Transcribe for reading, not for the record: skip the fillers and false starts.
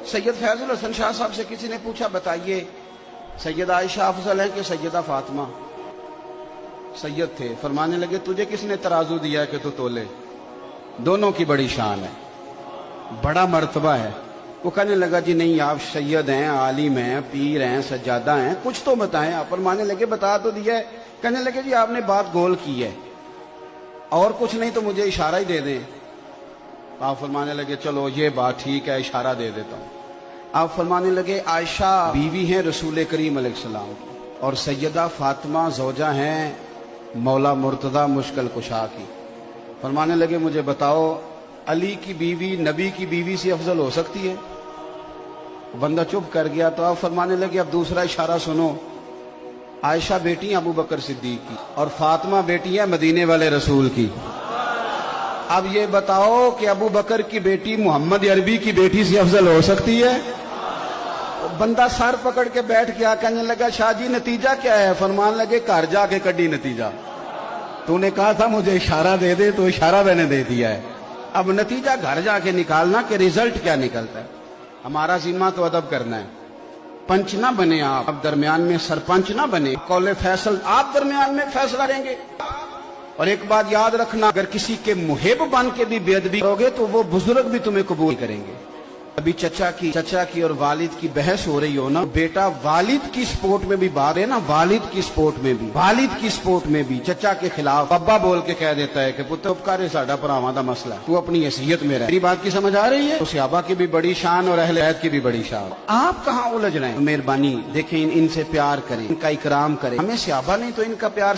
सैयद फैजुल हसन शाह साहब से किसी ने पूछा, बताइए सैयद आयशा अफजल है कि सैयदा फातिमा? सैयद थे। फरमाने लगे, तुझे किसने तराजू दिया है कि तू तोले? दोनों की बड़ी शान है, बड़ा मर्तबा है। वो कहने लगा, जी नहीं, आप सैयद हैं, आलिम हैं, पीर हैं, सज्जादा हैं, कुछ तो बताएं आप। फरमाने लगे, बता तो दिया है। कहने लगे, जी आपने बात गोल की है, और कुछ नहीं तो मुझे इशारा ही दे दें। आप फरमाने लगे, चलो ये बात ठीक है, इशारा दे देता हूँ। आप फरमाने लगे, आयशा बीवी हैं रसूल करीम अलैहिस्सलाम की, और सैयदा फातिमा ज़ौजा हैं मौला मुर्तज़ा मुश्किल कुशा की। फरमाने लगे, मुझे बताओ, अली की बीवी नबी की बीवी से अफजल हो सकती है? बंदा चुप कर गया। तो आप फरमाने लगे, अब दूसरा इशारा सुनो, आयशा बेटी हैं अबू बकर सिद्दीक की, और फातिमा बेटी है मदीने वाले रसूल की। अब ये बताओ कि अबू बकर की बेटी मोहम्मद अरबी की बेटी से अफजल हो सकती है? बंदा सर पकड़ के बैठ गया। कहने लगा, शाह जी नतीजा क्या है? फरमान लगे, घर जाके कड्डी नतीजा। तूने कहा था मुझे इशारा दे दे, तो इशारा मैंने दे दिया है। अब नतीजा घर जाके निकालना कि रिजल्ट क्या निकलता है। हमारा जिम्मा तो अदब करना है। पंच ना बने आप, अब दरमियान में सरपंच ना बने। कौले फैसल आप दरमियान में फैसला देंगे। और एक बात याद रखना, अगर किसी के मुहिब बन के भी बेअदबी करोगे तो वो बुजुर्ग भी तुम्हें कबूल करेंगे। अभी चचा की और वालिद की बहस हो रही हो ना, बेटा वालिद की सपोर्ट में भी बात है ना, वालिद की सपोर्ट में भी चचा के खिलाफ अब्बा बोल के कह देता है कि पुत्र उपकार साडा भरावां दा मसला है, तू अपनी हैसियत में रह। मेरी बात की समझ आ रही है? तो सहाबा की भी बड़ी शान और अहले बैत की भी बड़ी शान। आप कहाँ उलझ रहे हैं? मेहरबानी देखें, इनसे प्यार करें, इनका इकराम करें। हमें सहाबा नहीं तो इनका प्यार